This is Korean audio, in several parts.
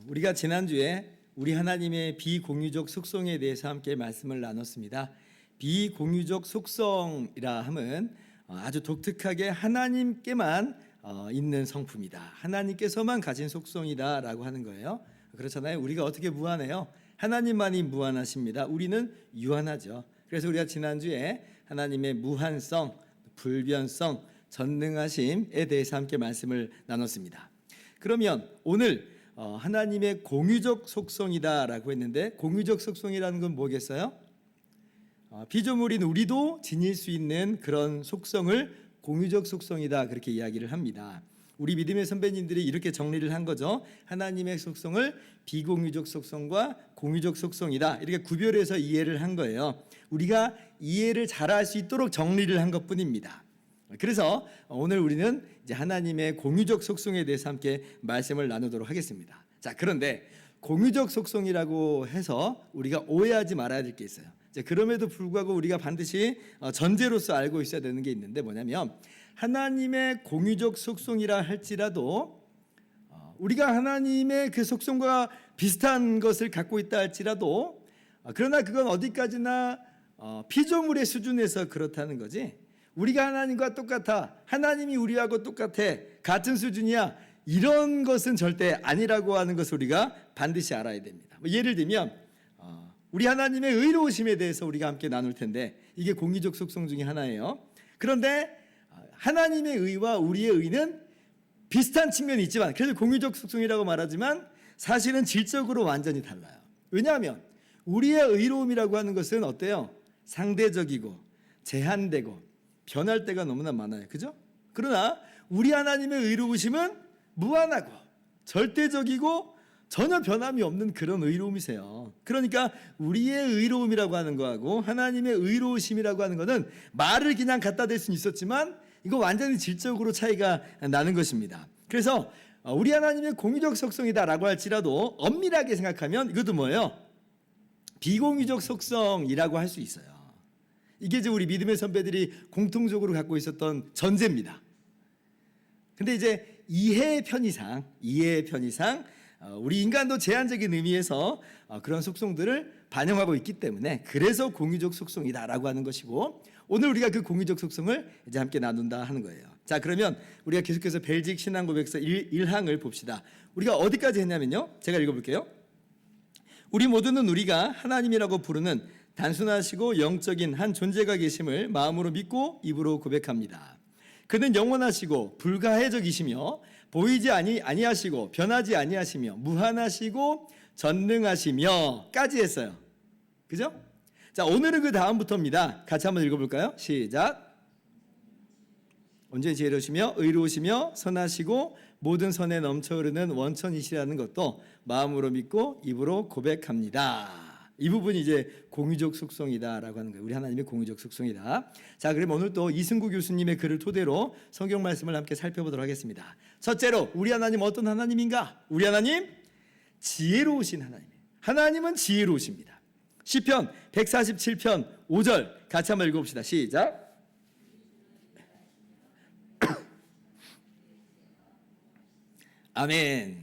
우리가 지난주에 우리 하나님의 비공유적 속성에 대해서 함께 말씀을 나눴습니다. 비공유적 속성이라 함은 아주 독특하게 하나님께만 있는 성품이다. 하나님께서만 가진 속성이다라고 하는 거예요. 그렇잖아요. 우리가 어떻게 무한해요? 하나님만이 무한하십니다. 우리는 유한하죠. 그래서 우리가 지난주에 하나님의 무한성, 불변성, 전능하심에 대해서 함께 말씀을 나눴습니다. 그러면 오늘 하나님의 공유적 속성이다라고 했는데, 공유적 속성이라는 건 뭐겠어요? 피조물인 우리도 지닐 수 있는 그런 속성을 공유적 속성이다, 그렇게 이야기를 합니다. 우리 믿음의 선배님들이 이렇게 정리를 한 거죠. 하나님의 속성을 비공유적 속성과 공유적 속성이다, 이렇게 구별해서 이해를 한 거예요. 우리가 이해를 잘할 수 있도록 정리를 한 것뿐입니다. 그래서 오늘 우리는 이제 하나님의 공유적 속성에 대해서 함께 말씀을 나누도록 하겠습니다. 자, 그런데 공유적 속성이라고 해서 우리가 오해하지 말아야 될 게 있어요. 그럼에도 불구하고 우리가 반드시 전제로서 알고 있어야 되는 게 있는데, 뭐냐면 하나님의 공유적 속성이라 할지라도 우리가 하나님의 그 속성과 비슷한 것을 갖고 있다 할지라도, 그러나 그건 어디까지나 피조물의 수준에서 그렇다는 거지, 우리가 하나님과 똑같아, 하나님이 우리하고 똑같아, 같은 수준이야, 이런 것은 절대 아니라고 하는 것을 우리가 반드시 알아야 됩니다. 예를 들면 우리 하나님의 의로우심에 대해서 우리가 함께 나눌 텐데, 이게 공유적 속성 중에 하나예요. 그런데 하나님의 의와 우리의 의는 비슷한 측면이 있지만, 그래서 공유적 속성이라고 말하지만 사실은 질적으로 완전히 달라요. 왜냐하면 우리의 의로움이라고 하는 것은 어때요? 상대적이고 제한되고 변할 때가 너무나 많아요. 그죠? 그러나 우리 하나님의 의로우심은 무한하고 절대적이고 전혀 변함이 없는 그런 의로움이세요. 그러니까 우리의 의로움이라고 하는 거하고 하나님의 의로우심이라고 하는 거는 말을 그냥 갖다 댈 수는 있었지만 이거 완전히 질적으로 차이가 나는 것입니다. 그래서 우리 하나님의 공유적 속성이다라고 할지라도 엄밀하게 생각하면 이것도 뭐예요? 비공유적 속성이라고 할 수 있어요. 이게 이제 우리 믿음의 선배들이 공통적으로 갖고 있었던 전제입니다. 근데 이제 이해의 편의상 우리 인간도 제한적인 의미에서 그런 속성들을 반영하고 있기 때문에, 그래서 공유적 속성이다라고 하는 것이고, 오늘 우리가 그 공유적 속성을 이제 함께 나눈다 하는 거예요. 자, 그러면 우리가 계속해서 벨직 신앙고백서 1항을 봅시다. 우리가 어디까지 했냐면요, 제가 읽어볼게요. 우리 모두는 우리가 하나님이라고 부르는 단순하시고 영적인 한 존재가 계심을 마음으로 믿고 입으로 고백합니다. 그는 영원하시고 불가해적이시며 보이지 아니하시고 변하지 아니하시며 무한하시고 전능하시며 까지 했어요. 그죠? 자, 오늘은 그 다음부터입니다. 같이 한번 읽어볼까요? 시작. 온전히 지혜로우시며 의로우시며 선하시고 모든 선에 넘쳐 흐르는 원천이시라는 것도 마음으로 믿고 입으로 고백합니다. 이 부분이 이제 공유적 속성이다라고 하는 거예요. 우리 하나님의 공유적 속성이다. 자, 그럼 오늘 또 이승구 교수님의 글을 토대로 성경 말씀을 함께 살펴보도록 하겠습니다. 첫째로, 우리 하나님 어떤 하나님인가? 우리 하나님 지혜로우신 하나님이에요. 하나님은 지혜로우십니다. 시편 147편 5절 같이 한번 읽어봅시다. 시작. 아멘.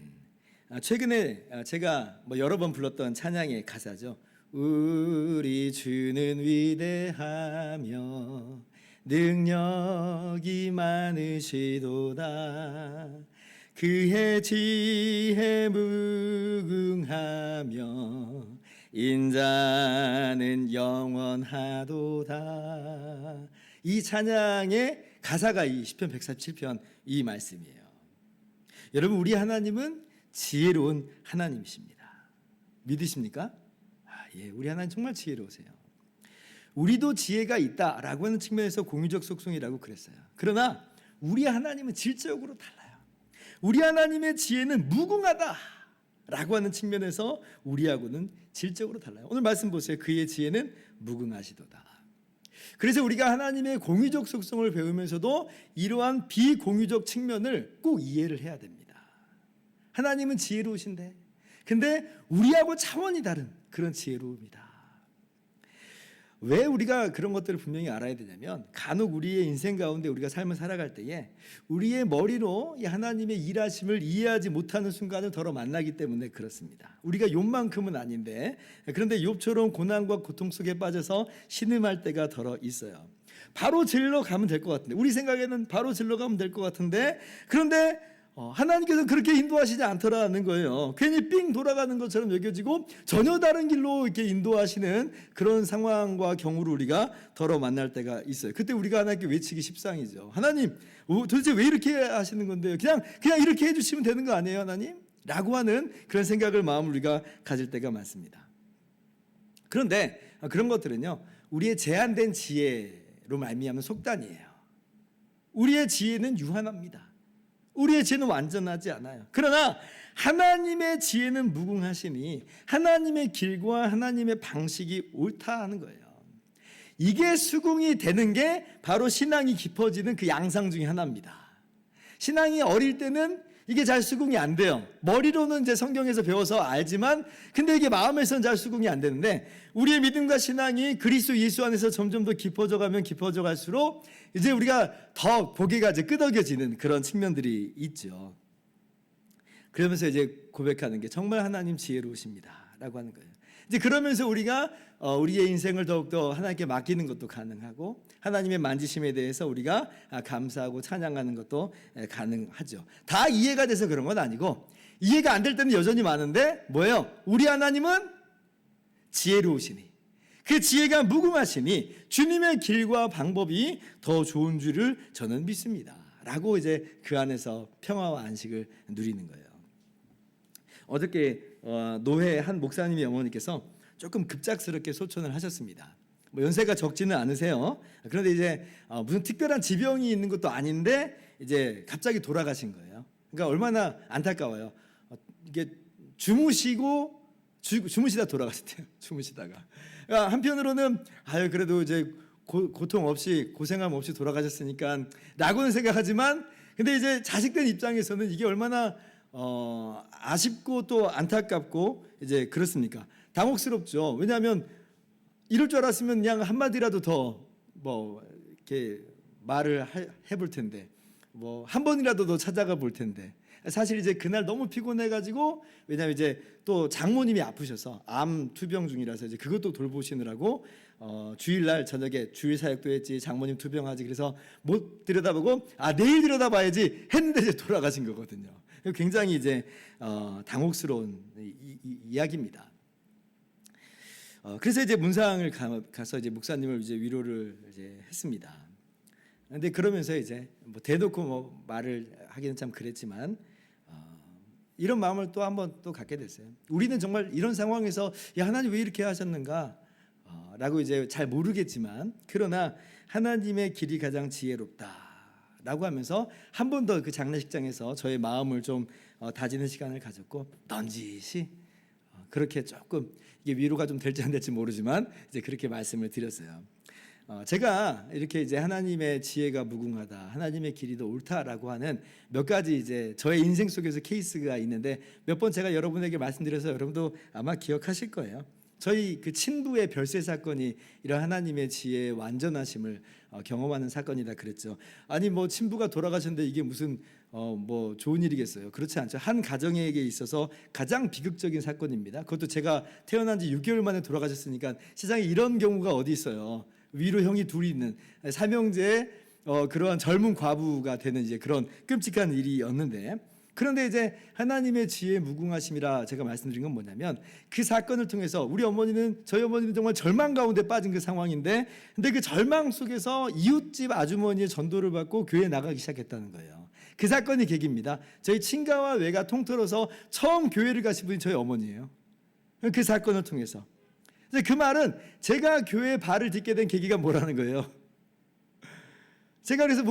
최근에 제가 여러 번 불렀던 찬양의 가사죠. 우리 주는 위대하며 능력이 많으시도다. 그의 지혜 무궁하며 인자는 영원하도다. 이 찬양의 가사가 이 시편 147편 이 말씀이에요. 여러분, 우리 하나님은 지혜로운 하나님이십니다. 믿으십니까? 예, 우리 하나님 정말 지혜로우세요. 우리도 지혜가 있다라고 하는 측면에서 공유적 속성이라고 그랬어요. 그러나 우리 하나님은 질적으로 달라요. 우리 하나님의 지혜는 무궁하다라고 하는 측면에서 우리하고는 질적으로 달라요. 오늘 말씀 보세요. 그의 지혜는 무궁하시도다. 그래서 우리가 하나님의 공유적 속성을 배우면서도 이러한 비공유적 측면을 꼭 이해를 해야 됩니다. 하나님은 지혜로우신데, 근데 우리하고 차원이 다른 그런 지혜로움이다. 왜 우리가 그런 것들을 분명히 알아야 되냐면 간혹 우리의 인생 가운데 우리가 삶을 살아갈 때에 우리의 머리로 이 하나님의 일하심을 이해하지 못하는 순간을 더러 만나기 때문에 그렇습니다. 우리가 욥만큼은 아닌데 그런데 욥처럼 고난과 고통 속에 빠져서 신음할 때가 더러 있어요. 바로 질러 가면 될 것 같은데 우리 생각에는 바로 질러 가면 될 것 같은데 그런데 하나님께서는 그렇게 인도하시지 않더라는 거예요. 괜히 삥 돌아가는 것처럼 여겨지고 전혀 다른 길로 이렇게 인도하시는 그런 상황과 경우를 우리가 더러 만날 때가 있어요. 그때 우리가 하나님께 외치기 십상이죠. 하나님 도대체 왜 이렇게 하시는 건데요? 그냥 이렇게 해주시면 되는 거 아니에요, 하나님? 라고 하는 그런 생각을 마음을 우리가 가질 때가 많습니다. 그런데 그런 것들은요 우리의 제한된 지혜로 말미암은 속단이에요. 우리의 지혜는 유한합니다. 우리의 지혜는 완전하지 않아요. 그러나 하나님의 지혜는 무궁하시니 하나님의 길과 하나님의 방식이 옳다 하는 거예요. 이게 수긍이 되는 게 바로 신앙이 깊어지는 그 양상 중에 하나입니다. 신앙이 어릴 때는 이게 잘 수긍이 안 돼요. 머리로는 이제 성경에서 배워서 알지만 근데 이게 마음에서는 잘 수긍이 안 되는데 우리의 믿음과 신앙이 그리스도 예수 안에서 점점 더 깊어져 가면 깊어져 갈수록 이제 우리가 더 고개가 이제 끄덕여지는 그런 측면들이 있죠. 그러면서 이제 고백하는 게 정말 하나님 지혜로우십니다라고 하는 거예요. 이제 그러면서 우리가 우리의 인생을 더욱더 하나님께 맡기는 것도 가능하고 하나님의 만지심에 대해서 우리가 감사하고 찬양하는 것도 가능하죠. 다 이해가 돼서 그런 건 아니고 이해가 안 될 때는 여전히 많은데 뭐예요? 우리 하나님은 지혜로우시니 그 지혜가 무궁하시니 주님의 길과 방법이 더 좋은 줄을 저는 믿습니다. 라고 이제 그 안에서 평화와 안식을 누리는 거예요. 어저께 노회 한 목사님의 어머니께서 조금 급작스럽게 소천을 하셨습니다. 뭐 연세가 적지는 않으세요. 그런데 이제 무슨 특별한 지병이 있는 것도 아닌데 이제 갑자기 돌아가신 거예요. 그러니까 얼마나 안타까워요. 이게 주무시다 돌아가셨대요. 주무시다가. 그러니까 한편으로는 그래도 이제 고통 없이 고생함 없이 돌아가셨으니까 라고는 생각하지만 근데 이제 자식들 입장에서는 이게 얼마나 아쉽고 또 안타깝고 이제 그렇습니까? 당혹스럽죠. 왜냐하면 이럴 줄 알았으면 그냥 한마디라도 더 뭐 이렇게 말을 해볼 텐데 뭐 한 번이라도 더 찾아가 볼 텐데 사실 이제 그날 너무 피곤해가지고 왜냐하면 이제 또 장모님이 아프셔서 암 투병 중이라서 이제 그것도 돌보시느라고 주일날 저녁에 주일 사역도 했지 장모님 투병하지 그래서 못 들여다보고 내일 들여다봐야지 했는데 이제 돌아가신 거거든요. 굉장히 이제 당혹스러운 이야기입니다. 그래서 이제 문상을 가서 이제 목사님을 이제 위로를 이제 했습니다. 근데 그러면서 이제 뭐 대놓고 뭐 말을 하기는 참 그랬지만 이런 마음을 또 한번 또 갖게 됐어요. 우리는 정말 이런 상황에서 야 하나님 왜 이렇게 하셨는가? 라고 이제 잘 모르겠지만 그러나 하나님의 길이 가장 지혜롭다라고 하면서 한 번 더 그 장례식장에서 저의 마음을 좀 다지는 시간을 가졌고 넌지시 그렇게 조금 이게 위로가 좀 될지 안 될지 모르지만 이제 그렇게 말씀을 드렸어요. 제가 이렇게 이제 하나님의 지혜가 무궁하다, 하나님의 길이 더 옳다라고 하는 몇 가지 이제 저의 인생 속에서 케이스가 있는데 몇 번 제가 여러분에게 말씀드려서 여러분도 아마 기억하실 거예요. 저희 그 친부의 별세 사건이 이런 하나님의 지혜의 완전하심을 경험하는 사건이다 그랬죠. 아니 뭐 친부가 돌아가셨는데 이게 무슨 뭐 좋은 일이겠어요? 그렇지 않죠. 한 가정에게 있어서 가장 비극적인 사건입니다. 그것도 제가 태어난 지 6개월 만에 돌아가셨으니까 세상에 이런 경우가 어디 있어요? 위로 형이 둘이 있는 삼형제의 그러한 젊은 과부가 되는 이제 그런 끔찍한 일이었는데 그런데 이제 하나님의 지혜의 무궁하심이라 제가 말씀드린 건 뭐냐면 그 사건을 통해서 저희 어머니는 정말 절망 가운데 빠진 그 상황인데 근데 그 절망 속에서 이웃집 아주머니의 전도를 받고 교회에 나가기 시작했다는 거예요. 그 사건이 계기입니다. 저희 친가와 외가 통틀어서 처음 교회를 가신 분이 저희 어머니예요. 그 사건을 통해서 그 말은 제가 교회에 발을 딛게 된 계기가 뭐라는 거예요. 제가 그래서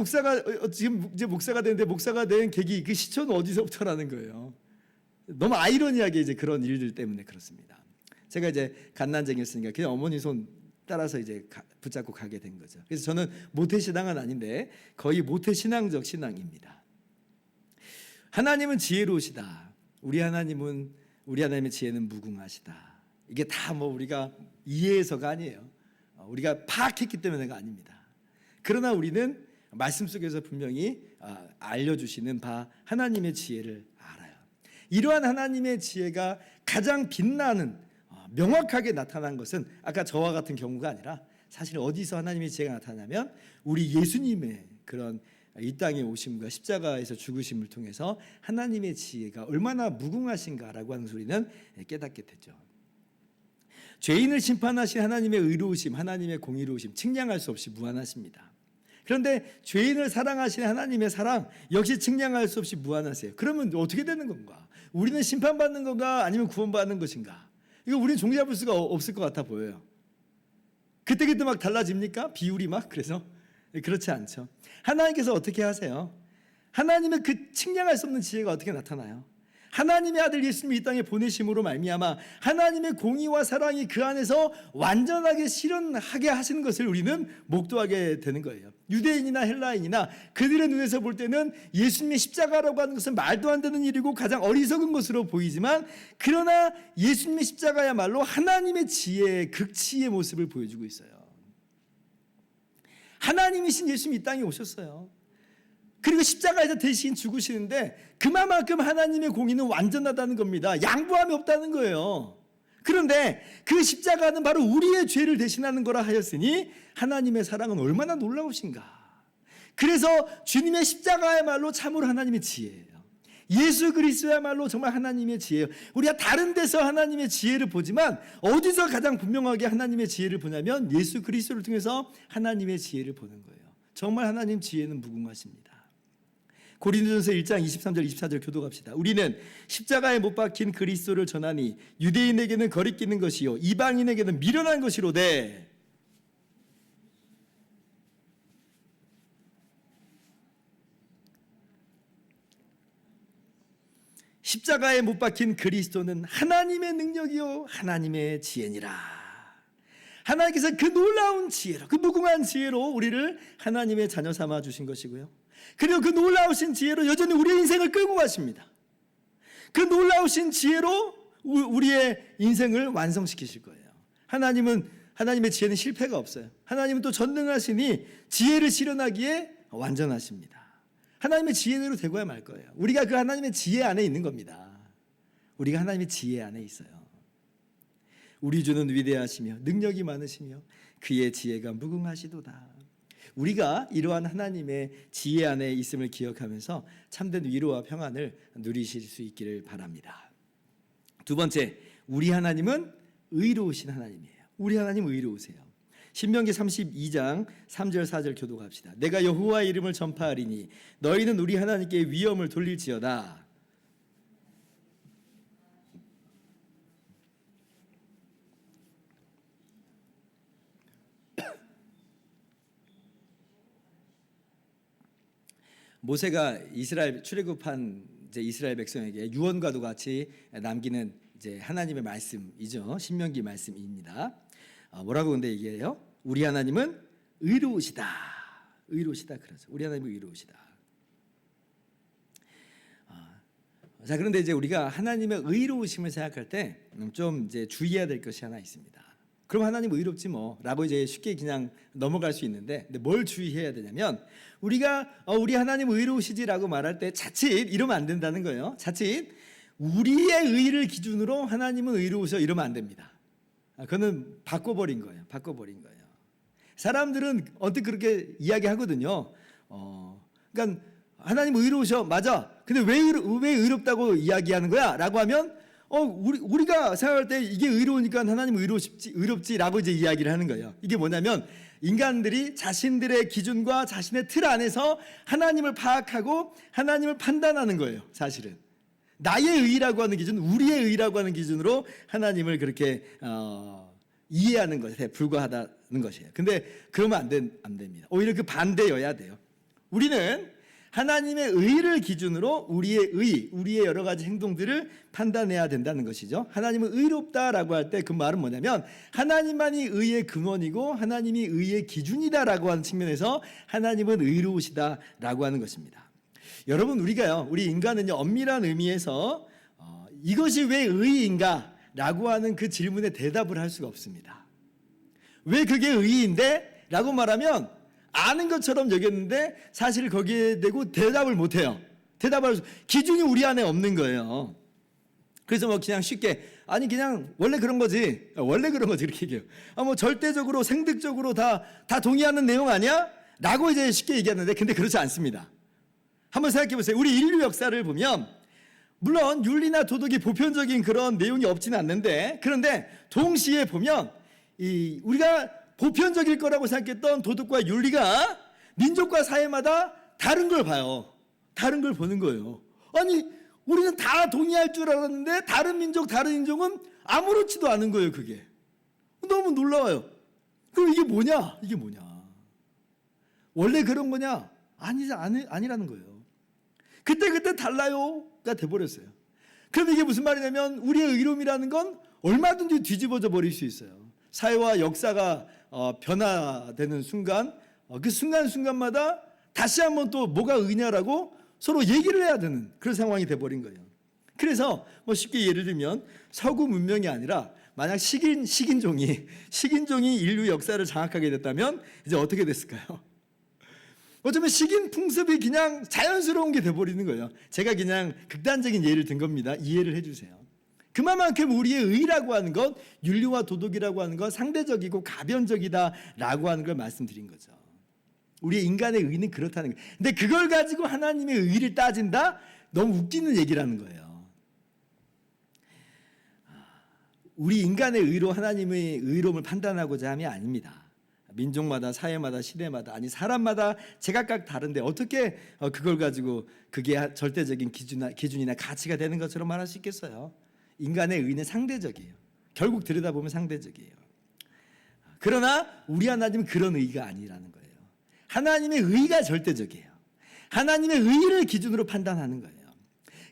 지금 이제 목사가 되는데 목사가 된 계기 그 시초는 어디서부터라는 거예요. 너무 아이러니하게 이제 그런 일들 때문에 그렇습니다. 제가 이제 갓난쟁이였으니까 그냥 어머니 손 따라서 이제 붙잡고 가게 된 거죠. 그래서 저는 모태신앙은 아닌데 거의 모태신앙적 신앙입니다. 하나님은 지혜로우시다. 우리 하나님의 지혜는 무궁하시다. 이게 다 뭐 우리가 이해해서가 아니에요. 우리가 파악했기 때문에가 아닙니다. 그러나 우리는 말씀 속에서 분명히 알려주시는 바 하나님의 지혜를 알아요. 이러한 하나님의 지혜가 가장 빛나는 명확하게 나타난 것은 아까 저와 같은 경우가 아니라 사실 어디서 하나님의 지혜가 나타나면 우리 예수님의 그런 이 땅에 오심과 십자가에서 죽으심을 통해서 하나님의 지혜가 얼마나 무궁하신가라고 하는 소리는 깨닫게 되죠. 죄인을 심판하신 하나님의 의로우심, 하나님의 공의로우심 측량할 수 없이 무한하십니다. 그런데 죄인을 사랑하시는 하나님의 사랑 역시 측량할 수 없이 무한하세요. 그러면 어떻게 되는 건가? 우리는 심판받는 건가 아니면 구원받는 것인가? 이거 우리는 종잡을 수가 없을 것 같아 보여요. 그때그때 막 달라집니까? 비율이 막 그래서? 그렇지 않죠. 하나님께서 어떻게 하세요? 하나님의 그 측량할 수 없는 지혜가 어떻게 나타나요? 하나님의 아들 예수님을 이 땅에 보내심으로 말미암아 하나님의 공의와 사랑이 그 안에서 완전하게 실현하게 하시는 것을 우리는 목도하게 되는 거예요. 유대인이나 헬라인이나 그들의 눈에서 볼 때는 예수님의 십자가라고 하는 것은 말도 안 되는 일이고 가장 어리석은 것으로 보이지만, 그러나 예수님의 십자가야말로 하나님의 지혜의 극치의 모습을 보여주고 있어요. 하나님이신 예수님이 이 땅에 오셨어요. 그리고 십자가에서 대신 죽으시는데 그만큼 하나님의 공의는 완전하다는 겁니다. 양보함이 없다는 거예요. 그런데 그 십자가는 바로 우리의 죄를 대신하는 거라 하였으니 하나님의 사랑은 얼마나 놀라우신가. 그래서 주님의 십자가야말로 참으로 하나님의 지혜예요. 예수 그리스도야말로 정말 하나님의 지혜예요. 우리가 다른 데서 하나님의 지혜를 보지만 어디서 가장 분명하게 하나님의 지혜를 보냐면 예수 그리스도를 통해서 하나님의 지혜를 보는 거예요. 정말 하나님 지혜는 무궁하십니다. 고린도전서 1장 23절 24절 교독합시다. 우리는 십자가에 못 박힌 그리스도를 전하니 유대인에게는 거리끼는 것이요 이방인에게는 미련한 것이로되 십자가에 못 박힌 그리스도는 하나님의 능력이요 하나님의 지혜니라. 하나님께서 그 놀라운 지혜로, 그 무궁한 지혜로 우리를 하나님의 자녀 삼아 주신 것이고요, 그리고 그 놀라우신 지혜로 여전히 우리의 인생을 끌고 가십니다. 그 놀라우신 지혜로 우리의 인생을 완성시키실 거예요. 하나님의 지혜는 실패가 없어요. 하나님은 또 전능하시니 지혜를 실현하기에 완전하십니다. 하나님의 지혜대로 되고야 말 거예요. 우리가 그 하나님의 지혜 안에 있는 겁니다. 우리가 하나님의 지혜 안에 있어요. 우리 주는 위대하시며 능력이 많으시며 그의 지혜가 무궁하시도다. 우리가 이러한 하나님의 지혜 안에 있음을 기억하면서 참된 위로와 평안을 누리실 수 있기를 바랍니다. 두 번째, 우리 하나님은 의로우신 하나님이에요. 우리 하나님 의로우세요. 신명기 32장 3절 4절 교독합시다. 내가 여호와의 이름을 전파하리니 너희는 우리 하나님께 위엄을 돌릴지어다. 모세가 이스라엘 출애굽한 이스라엘 백성에게 유언과도 같이 남기는 하나님의 말씀이죠. 신명기 말씀입니다. 뭐라고 근데 얘기해요? 우리 하나님은 의로우시다. 의로우시다 그러죠. 우리 하나님은 의로우시다. 자, 그런데 우리가 하나님의 의로우심을 생각할 때 좀 주의해야 될 것이 하나 있습니다. 그럼 하나님 의롭지 뭐라고 쉽게 그냥 넘어갈 수 있는데, 근데 뭘 주의해야 되냐면 우리가 우리 하나님 의로우시지라고 말할 때 자칫 이러면 안 된다는 거예요. 자칫 우리의 의를 기준으로 하나님은 의로우셔 이러면 안 됩니다. 그거는 바꿔버린 거예요. 바꿔버린 거예요. 사람들은 어떻게 그렇게 이야기하거든요. 그러니까 하나님 의로우셔 맞아. 근데 왜 의롭다고 이야기하는 거야? 라고 하면 우리가 생각할 때 이게 의로우니까 하나님 의롭지라고 이야기를 하는 거예요. 이게 뭐냐면 인간들이 자신들의 기준과 자신의 틀 안에서 하나님을 파악하고 하나님을 판단하는 거예요. 사실은 나의 의라고 하는 기준, 우리의 의라고 하는 기준으로 하나님을 그렇게 이해하는 것에 불과하다는 것이에요. 근데 그러면 안 됩니다. 오히려 그 반대여야 돼요. 우리는 하나님의 의를 기준으로 우리의 여러 가지 행동들을 판단해야 된다는 것이죠. 하나님은 의롭다라고 할 때 그 말은 뭐냐면 하나님만이 의의 근원이고 하나님이 의의 기준이다라고 하는 측면에서 하나님은 의로우시다라고 하는 것입니다. 여러분, 우리 인간은요, 엄밀한 의미에서 이것이 왜 의인가라고 하는 그 질문에 대답을 할 수가 없습니다. 왜 그게 의인데? 라고 말하면 아는 것처럼 여겼는데 사실 거기에 대고 대답을 못해요. 대답할 기준이 우리 안에 없는 거예요. 그래서 뭐 그냥 쉽게 아니 그냥 원래 그런 거지. 원래 그런 거지 이렇게 얘기해요. 뭐 절대적으로 생득적으로 다 동의하는 내용 아니야? 라고 이제 쉽게 얘기하는데 근데 그렇지 않습니다. 한번 생각해 보세요. 우리 인류 역사를 보면 물론 윤리나 도덕이 보편적인 그런 내용이 없지는 않는데 그런데 동시에 보면 우리가 보편적일 거라고 생각했던 도덕과 윤리가 민족과 사회마다 다른 걸 봐요. 다른 걸 보는 거예요. 아니 우리는 다 동의할 줄 알았는데 다른 민족, 다른 인종은 아무렇지도 않은 거예요. 그게 너무 놀라워요. 그럼 이게 뭐냐? 이게 뭐냐? 원래 그런 거냐? 아니라는 거예요. 그때 달라요가 돼버렸어요. 그럼 이게 무슨 말이냐면 우리의 의로움이라는 건 얼마든지 뒤집어져 버릴 수 있어요. 사회와 역사가 변화되는 순간 그 순간마다 다시 한번 또 뭐가 의냐라고 서로 얘기를 해야 되는 그런 상황이 돼버린 거예요. 그래서 뭐 쉽게 예를 들면 서구 문명이 아니라 만약 식인종이 인류 역사를 장악하게 됐다면 이제 어떻게 됐을까요? 어쩌면 식인 풍습이 그냥 자연스러운 게 돼버리는 거예요. 제가 그냥 극단적인 예를 든 겁니다. 이해를 해주세요. 그만큼 우리의 의라고 하는 것, 윤리와 도덕이라고 하는 것 상대적이고 가변적이다라고 하는 걸 말씀드린 거죠. 우리의 인간의 의는 그렇다는 거예요. 근데 그걸 가지고 하나님의 의를 따진다? 너무 웃기는 얘기라는 거예요. 우리 인간의 의로 하나님의 의로움을 판단하고자 함이 아닙니다. 민족마다 사회마다 시대마다 아니 사람마다 제각각 다른데 어떻게 그걸 가지고 그게 절대적인 기준이나 가치가 되는 것처럼 말할 수 있겠어요? 인간의 의는 상대적이에요. 결국 들여다보면 상대적이에요. 그러나 우리 하나님은 그런 의가 아니라는 거예요. 하나님의 의가 절대적이에요. 하나님의 의를 기준으로 판단하는 거예요.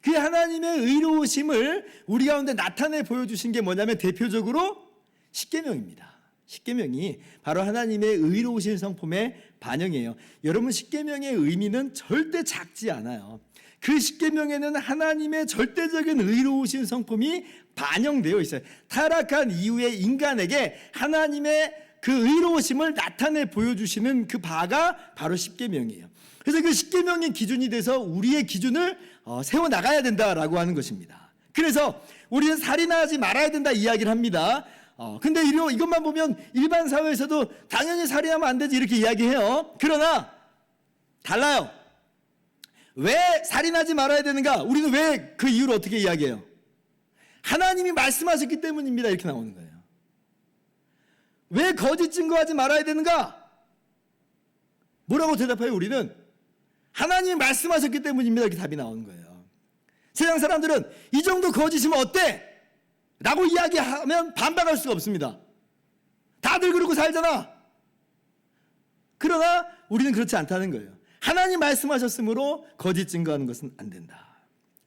그 하나님의 의로우심을 우리 가운데 나타내 보여주신 게 뭐냐면 대표적으로 십계명입니다. 십계명이 바로 하나님의 의로우신 성품의 반영이에요. 여러분 십계명의 의미는 절대 작지 않아요. 그 십계명에는 하나님의 절대적인 의로우신 성품이 반영되어 있어요. 타락한 이후에 인간에게 하나님의 그 의로우심을 나타내 보여주시는 그 바가 바로 십계명이에요. 그래서 그 십계명이 기준이 돼서 우리의 기준을 세워나가야 된다라고 하는 것입니다. 그래서 우리는 살인하지 말아야 된다 이야기를 합니다. 근데 이것만 보면 일반 사회에서도 당연히 살인하면 안 되지 이렇게 이야기해요. 그러나 달라요. 왜 살인하지 말아야 되는가? 우리는 왜 그 이유를 어떻게 이야기해요? 하나님이 말씀하셨기 때문입니다. 이렇게 나오는 거예요. 왜 거짓 증거하지 말아야 되는가? 뭐라고 대답해요? 우리는 하나님이 말씀하셨기 때문입니다. 이렇게 답이 나오는 거예요. 세상 사람들은 이 정도 거짓이면 어때? 라고 이야기하면 반박할 수가 없습니다. 다들 그러고 살잖아. 그러나 우리는 그렇지 않다는 거예요. 하나님 말씀하셨으므로 거짓 증거하는 것은 안 된다.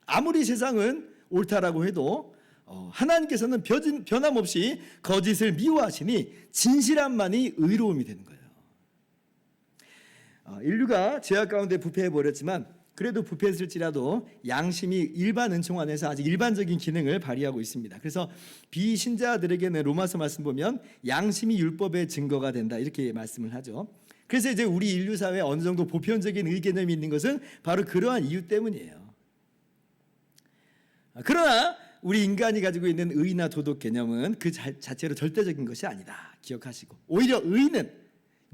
아무리 세상은 옳다라고 해도 하나님께서는 변함없이 거짓을 미워하시니 진실함만이 의로움이 되는 거예요. 인류가 죄악 가운데 부패해버렸지만 그래도 부패했을지라도 양심이 일반 은총 안에서 아직 일반적인 기능을 발휘하고 있습니다. 그래서 비신자들에게는 로마서 말씀 보면 양심이 율법의 증거가 된다 이렇게 말씀을 하죠. 그래서 이제 우리 인류 사회에 어느 정도 보편적인 의 개념이 있는 것은 바로 그러한 이유 때문이에요. 그러나 우리 인간이 가지고 있는 의나 도덕 개념은 그 자체로 절대적인 것이 아니다. 기억하시고 오히려 의는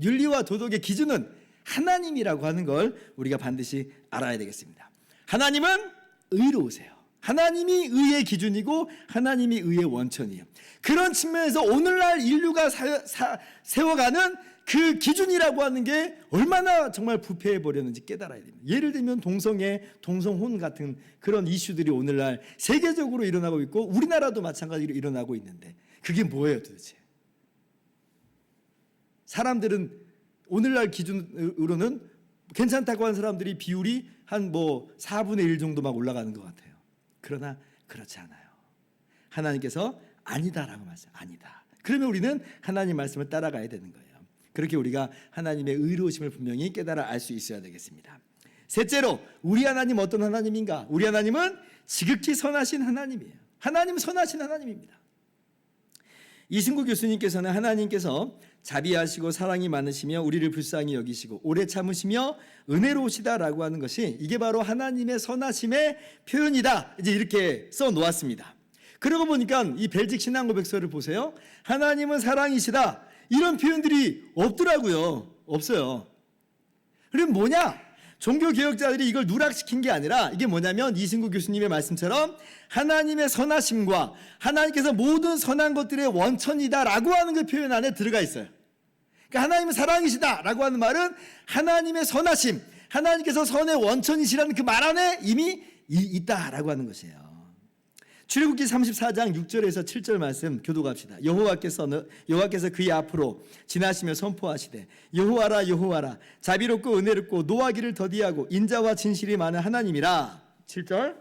윤리와 도덕의 기준은 하나님이라고 하는 걸 우리가 반드시 알아야 되겠습니다. 하나님은 의로우세요. 하나님이 의의 기준이고 하나님이 의의 원천이에요. 그런 측면에서 오늘날 인류가 세워가는 그 기준이라고 하는 게 얼마나 정말 부패해버렸는지 깨달아야 됩니다. 예를 들면 동성애, 동성혼 같은 그런 이슈들이 오늘날 세계적으로 일어나고 있고 우리나라도 마찬가지로 일어나고 있는데 그게 뭐예요 도대체? 사람들은 오늘날 기준으로는 괜찮다고 하는 사람들이 비율이 한 4분의 1 정도 막 올라가는 것 같아요. 그러나 그렇지 않아요. 하나님께서 아니다라고 말씀, 아니다. 그러면 우리는 하나님 말씀을 따라가야 되는 거예요. 그렇게 우리가 하나님의 의로우심을 분명히 깨달아 알 수 있어야 되겠습니다. 셋째로 우리 하나님 어떤 하나님인가? 우리 하나님은 지극히 선하신 하나님이에요. 하나님은 선하신 하나님입니다. 이승구 교수님께서는 하나님께서 자비하시고 사랑이 많으시며 우리를 불쌍히 여기시고 오래 참으시며 은혜로우시다라고 하는 것이 이게 바로 하나님의 선하심의 표현이다. 이제 이렇게 써 놓았습니다. 그러고 보니까 이 벨직 신앙고백서를 보세요. 하나님은 사랑이시다. 이런 표현들이 없더라고요. 없어요. 그럼 뭐냐? 종교개혁자들이 이걸 누락시킨 게 아니라 이게 뭐냐면 이승구 교수님의 말씀처럼 하나님의 선하심과 하나님께서 모든 선한 것들의 원천이다라고 하는 그 표현 안에 들어가 있어요. 그러니까 하나님은 사랑이시다라고 하는 말은 하나님의 선하심, 하나님께서 선의 원천이시라는 그 말 안에 이미 있다라고 하는 것이에요. 출애굽기 34장 6절에서 7절 말씀 교독합시다. 여호와께서 그의 앞으로 지나시며 선포하시되 여호와라 여호와라 자비롭고 은혜롭고 노하기를 더디하고 인자와 진실이 많은 하나님이라. 7절.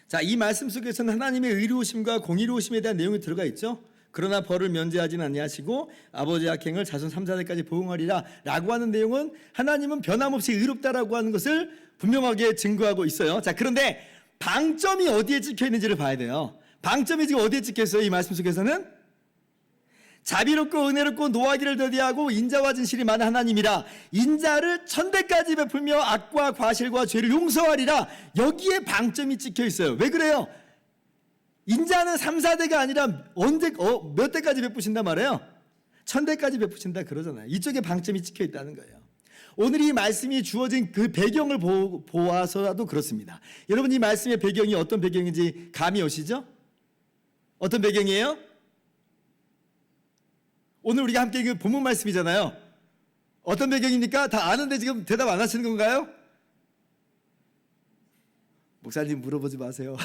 자, 이 말씀 속에서는 하나님의 의로우심과 공의로우심에 대한 내용이 들어가 있죠. 그러나 벌을 면제하지는 아니하시고 아버지의 악행을 자손 3, 4대까지 보응하리라 라고 하는 내용은 하나님은 변함없이 의롭다라고 하는 것을 분명하게 증거하고 있어요. 자, 그런데 방점이 어디에 찍혀 있는지를 봐야 돼요. 방점이 지금 어디에 찍혀 있어요? 이 말씀 속에서는 자비롭고 은혜롭고 노하기를 더디하고 인자와 진실이 많은 하나님이라. 인자를 천대까지 베풀며 악과 과실과 죄를 용서하리라. 여기에 방점이 찍혀 있어요. 왜 그래요? 인자는 3, 4대가 아니라 몇 대까지 베푸신단 말이에요? 1000대까지 베푸신다 그러잖아요. 이쪽에 방점이 찍혀 있다는 거예요. 오늘 이 말씀이 주어진 그 배경을 보아서라도 그렇습니다. 여러분, 이 말씀의 배경이 어떤 배경인지 감이 오시죠? 어떤 배경이에요? 오늘 우리가 함께 읽은 본문 말씀이잖아요. 어떤 배경입니까? 다 아는데 지금 대답 안 하시는 건가요? 목사님 물어보지 마세요.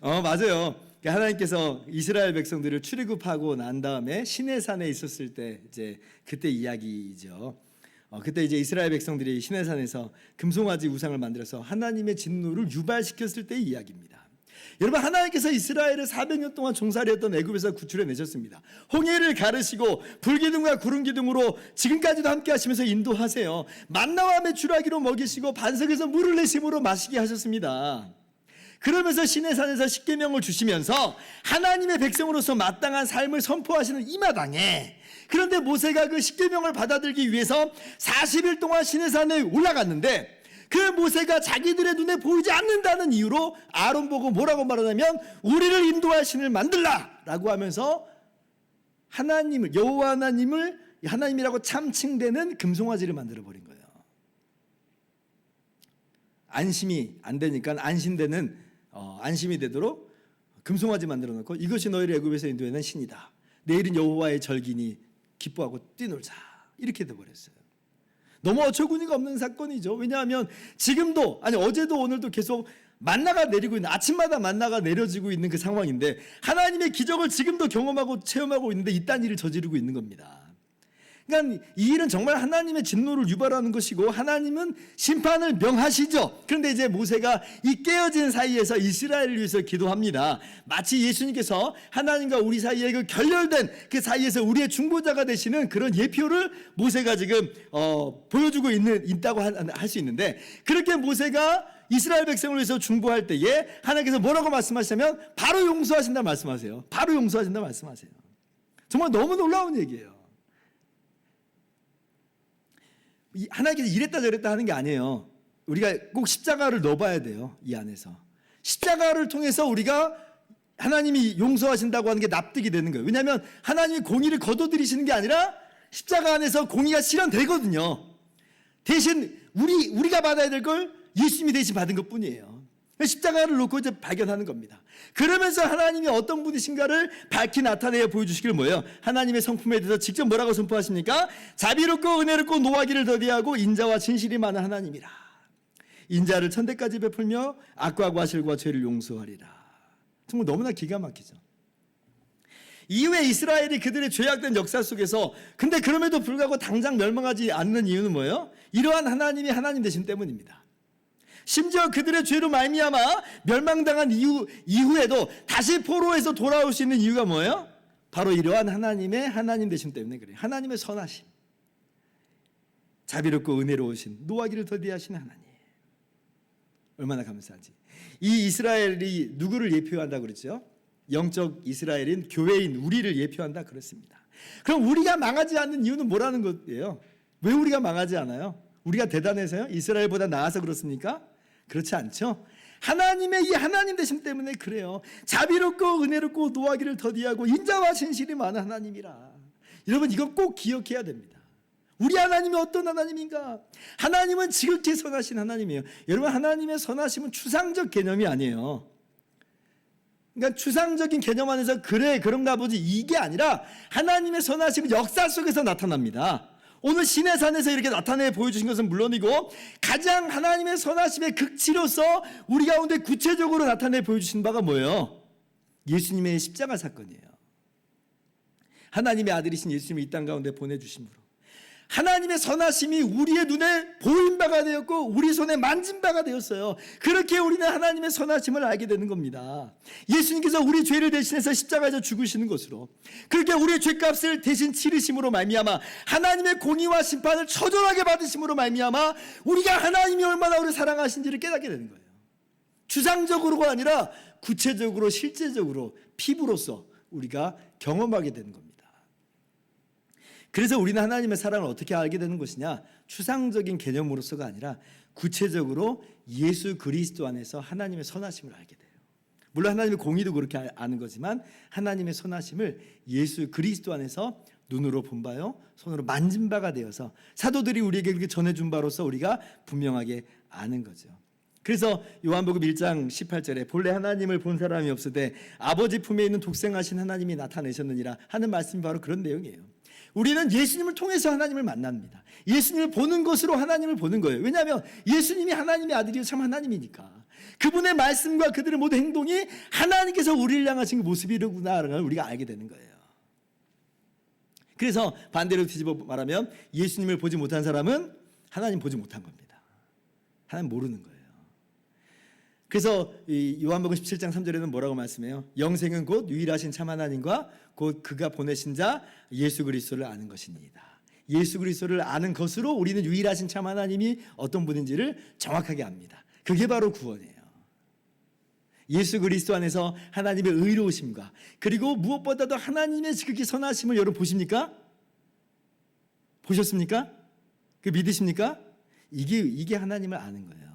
맞아요. 하나님께서 이스라엘 백성들을 출애굽하고 난 다음에 시내산에 있었을 때 이제 그때 이야기죠. 그때 이제 이스라엘 백성들이 시내산에서 금송아지 우상을 만들어서 하나님의 진노를 유발시켰을 때의 이야기입니다. 여러분, 하나님께서 이스라엘을 400년 동안 종살이했던 애굽에서 구출해 내셨습니다. 홍해를 가르시고 불기둥과 구름기둥으로 지금까지도 함께 하시면서 인도하세요. 만나와 메추라기로 먹이시고 반석에서 물을 내심으로 마시게 하셨습니다. 그러면서 시내산에서 십계명을 주시면서 하나님의 백성으로서 마땅한 삶을 선포하시는 이 마당에, 그런데 모세가 그 십계명을 받아들이기 위해서 40일 동안 시내산에 올라갔는데 그 모세가 자기들의 눈에 보이지 않는다는 이유로 아론 보고 뭐라고 말하냐면 우리를 인도할 신을 만들라 라고 하면서 하나님을, 여호와 하나님을 하나님이라고 참칭되는 금송아지를 만들어버린 거예요. 안심이 안 되니까 안심되는 안심이 되도록 금송아지 만들어 놓고 이것이 너희를 애굽에서 인도해낸 신이다. 내일은 여호와의 절기니 기뻐하고 뛰놀자. 이렇게 돼버렸어요. 너무 어처구니가 없는 사건이죠. 왜냐하면 지금도, 아니 어제도 오늘도 계속 만나가 내리고 있는, 아침마다 만나가 내려지고 있는 그 상황인데 하나님의 기적을 지금도 경험하고 체험하고 있는데 이딴 일을 저지르고 있는 겁니다. 그러니까 이 일은 정말 하나님의 진노를 유발하는 것이고 하나님은 심판을 명하시죠. 그런데 이제 모세가 이 깨어진 사이에서 이스라엘을 위해서 기도합니다. 마치 예수님께서 하나님과 우리 사이에 그 결렬된 그 사이에서 우리의 중보자가 되시는 그런 예표를 모세가 지금 보여주고 있다고 할 수 있는데, 그렇게 모세가 이스라엘 백성을 위해서 중보할 때에 하나님께서 뭐라고 말씀하시냐면 바로 용서하신다 말씀하세요. 바로 용서하신다 말씀하세요. 정말 너무 놀라운 얘기예요. 하나님께서 이랬다 저랬다 하는 게 아니에요. 우리가 꼭 십자가를 넣어봐야 돼요. 이 안에서 십자가를 통해서 우리가 하나님이 용서하신다고 하는 게 납득이 되는 거예요. 왜냐하면 하나님이 공의를 거둬들이시는 게 아니라 십자가 안에서 공의가 실현되거든요. 대신 우리가 받아야 될 걸 예수님이 대신 받은 것뿐이에요. 십자가를 놓고 이제 발견하는 겁니다. 그러면서 하나님이 어떤 분이신가를 밝히 나타내어 보여주시길 뭐예요? 하나님의 성품에 대해서 직접 뭐라고 선포하십니까? 자비롭고 은혜롭고 노하기를 더디하고 인자와 진실이 많은 하나님이라. 인자를 천대까지 베풀며 악과 과실과 죄를 용서하리라. 정말 너무나 기가 막히죠. 이후에 이스라엘이 그들의 죄악된 역사 속에서, 근데 그럼에도 불구하고 당장 멸망하지 않는 이유는 뭐예요? 이러한 하나님이 하나님 되심 때문입니다. 심지어 그들의 죄로 말미암아 멸망당한 이후에도 다시 포로에서 돌아올 수 있는 이유가 뭐예요? 바로 이러한 하나님의 하나님 되심 때문에 그래요. 하나님의 선하심. 자비롭고 은혜로우신, 노하기를 더디하신 하나님. 얼마나 감사하지. 이 이스라엘이 누구를 예표한다고 그랬죠? 영적 이스라엘인 교회인 우리를 예표한다 그렇습니다. 그럼 우리가 망하지 않는 이유는 뭐라는 거예요? 왜 우리가 망하지 않아요? 우리가 대단해서요? 이스라엘보다 나아서 그렇습니까? 그렇지 않죠? 하나님의 이 하나님 되심 때문에 그래요. 자비롭고 은혜롭고 노하기를 더디하고 인자와 진실이 많은 하나님이라. 여러분 이거 꼭 기억해야 됩니다. 우리 하나님이 어떤 하나님인가? 하나님은 지극히 선하신 하나님이에요. 여러분 하나님의 선하심은 추상적 개념이 아니에요. 그러니까 추상적인 개념 안에서 그래 그런가 보지 이게 아니라 하나님의 선하심은 역사 속에서 나타납니다. 오늘 시내산에서 이렇게 나타내 보여주신 것은 물론이고 가장 하나님의 선하심의 극치로서 우리 가운데 구체적으로 나타내 보여주신 바가 뭐예요? 예수님의 십자가 사건이에요. 하나님의 아들이신 예수님을 이 땅 가운데 보내주심으로 하나님의 선하심이 우리의 눈에 보인 바가 되었고 우리 손에 만진 바가 되었어요. 그렇게 우리는 하나님의 선하심을 알게 되는 겁니다. 예수님께서 우리 죄를 대신해서 십자가에서 죽으시는 것으로 그렇게 우리의 죄값을 대신 치르심으로 말미암아 하나님의 공의와 심판을 처절하게 받으심으로 말미암아 우리가 하나님이 얼마나 우리를 사랑하신지를 깨닫게 되는 거예요. 추상적으로가 아니라 구체적으로 실제적으로 피부로서 우리가 경험하게 되는 겁니다. 그래서 우리는 하나님의 사랑을 어떻게 알게 되는 것이냐? 추상적인 개념으로서가 아니라 구체적으로 예수 그리스도 안에서 하나님의 선하심을 알게 돼요. 물론 하나님의 공의도 그렇게 아는 거지만 하나님의 선하심을 예수 그리스도 안에서 눈으로 본 바요, 손으로 만진 바가 되어서 사도들이 우리에게 그렇게 전해준 바로서 우리가 분명하게 아는 거죠. 그래서 요한복음 1장 18절에 본래 하나님을 본 사람이 없으되 아버지 품에 있는 독생하신 하나님이 나타내셨느니라 하는 말씀이 바로 그런 내용이에요. 우리는 예수님을 통해서 하나님을 만납니다. 예수님을 보는 것으로 하나님을 보는 거예요. 왜냐하면 예수님이 하나님의 아들이요 참 하나님이니까. 그분의 말씀과 그들의 모든 행동이 하나님께서 우리를 향하신 모습이로구나라는 걸 우리가 알게 되는 거예요. 그래서 반대로 뒤집어 말하면 예수님을 보지 못한 사람은 하나님 보지 못한 겁니다. 하나님 모르는 거예요. 그래서 이 요한복음 17장 3절에는 뭐라고 말씀해요? 영생은 곧 유일하신 참 하나님과 곧 그가 보내신 자 예수 그리스도를 아는 것이니이다. 예수 그리스도를 아는 것으로 우리는 유일하신 참 하나님이 어떤 분인지를 정확하게 압니다. 그게 바로 구원이에요. 예수 그리스도 안에서 하나님의 의로우심과 그리고 무엇보다도 하나님의 지극히 선하심을 여러분 보십니까? 보셨습니까? 그 믿으십니까? 이게 하나님을 아는 거예요.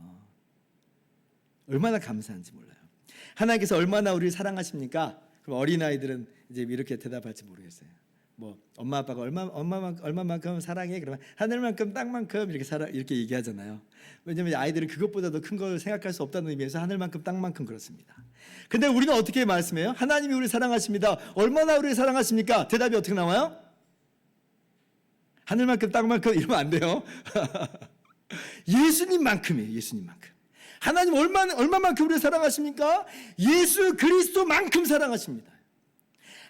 얼마나 감사한지 몰라요. 하나님께서 얼마나 우리를 사랑하십니까? 그럼 어린아이들은 이제 이렇게 대답할지 모르겠어요. 뭐 엄마 아빠가 얼마만큼 사랑해? 그러면 하늘만큼 땅만큼 이렇게 얘기하잖아요. 왜냐하면 아이들은 그것보다도 큰 걸 생각할 수 없다는 의미에서 하늘만큼 땅만큼 그렇습니다. 근데 우리는 어떻게 말씀해요? 하나님이 우리를 사랑하십니다. 얼마나 우리를 사랑하십니까? 대답이 어떻게 나와요? 하늘만큼 땅만큼 이러면 안 돼요. 예수님만큼이에요. 예수님만큼. 하나님 얼마만큼 우리를 사랑하십니까? 예수 그리스도만큼 사랑하십니다.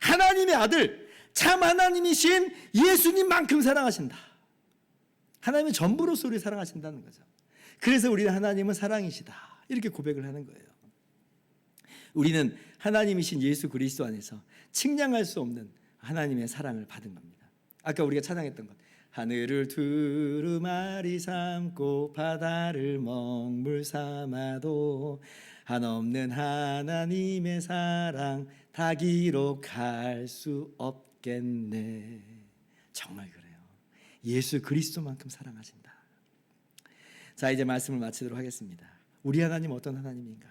하나님의 아들, 참 하나님이신 예수님만큼 사랑하신다. 하나님은 전부로서 우리를 사랑하신다는 거죠. 그래서 우리는 하나님은 사랑이시다. 이렇게 고백을 하는 거예요. 우리는 하나님이신 예수 그리스도 안에서 측량할 수 없는 하나님의 사랑을 받은 겁니다. 아까 우리가 찬양했던 것. 하늘을 두루마리 삼고 바다를 먹물 삼아도 한없는 하나님의 사랑 다 기록할 수 없겠네. 정말 그래요. 예수 그리스도만큼 사랑하신다. 자, 이제 말씀을 마치도록 하겠습니다. 우리 하나님 어떤 하나님인가?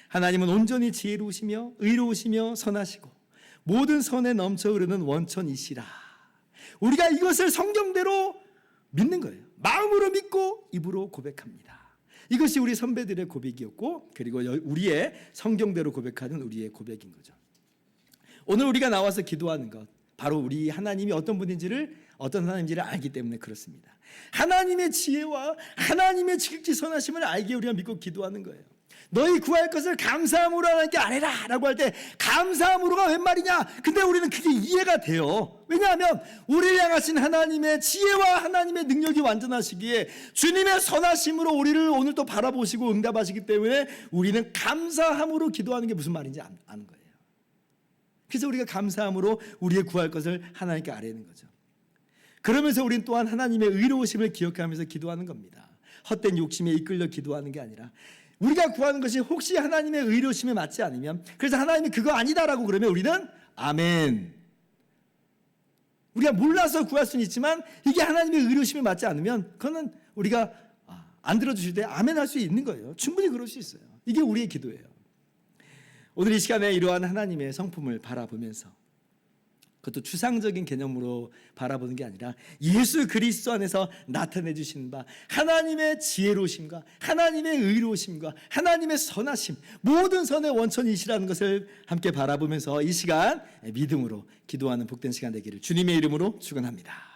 하나님은 온전히 지혜로우시며 의로우시며 선하시고 모든 선에 넘쳐 흐르는 원천이시라. 우리가 이것을 성경대로 믿는 거예요. 마음으로 믿고 입으로 고백합니다. 이것이 우리 선배들의 고백이었고 그리고 우리의 성경대로 고백하는 우리의 고백인 거죠. 오늘 우리가 나와서 기도하는 것 바로 우리 하나님이 어떤 분인지를 어떤 하나님인지를 알기 때문에 그렇습니다. 하나님의 지혜와 하나님의 지극히 선하심을 알기에 우리가 믿고 기도하는 거예요. 너희 구할 것을 감사함으로 하나님께 아뢰라 라고 할 때 감사함으로가 웬 말이냐? 근데 우리는 그게 이해가 돼요. 왜냐하면 우리를 향하신 하나님의 지혜와 하나님의 능력이 완전하시기에 주님의 선하심으로 우리를 오늘 또 바라보시고 응답하시기 때문에 우리는 감사함으로 기도하는 게 무슨 말인지 아는 거예요. 그래서 우리가 감사함으로 우리의 구할 것을 하나님께 아뢰는 거죠. 그러면서 우리는 또한 하나님의 의로우심을 기억하면서 기도하는 겁니다. 헛된 욕심에 이끌려 기도하는 게 아니라 우리가 구하는 것이 혹시 하나님의 의로우심에 맞지 않으면, 그래서 하나님이 그거 아니다라고 그러면 우리는 아멘. 우리가 몰라서 구할 수는 있지만 이게 하나님의 의로우심에 맞지 않으면 그거는 우리가 안 들어주실 때 아멘 할 수 있는 거예요. 충분히 그럴 수 있어요. 이게 우리의 기도예요. 오늘 이 시간에 이러한 하나님의 성품을 바라보면서, 그것도 추상적인 개념으로 바라보는 게 아니라 예수 그리스도 안에서 나타내 주신 바 하나님의 지혜로우심과 하나님의 의로우심과 하나님의 선하심, 모든 선의 원천이시라는 것을 함께 바라보면서 이 시간 믿음으로 기도하는 복된 시간 되기를 주님의 이름으로 축원합니다.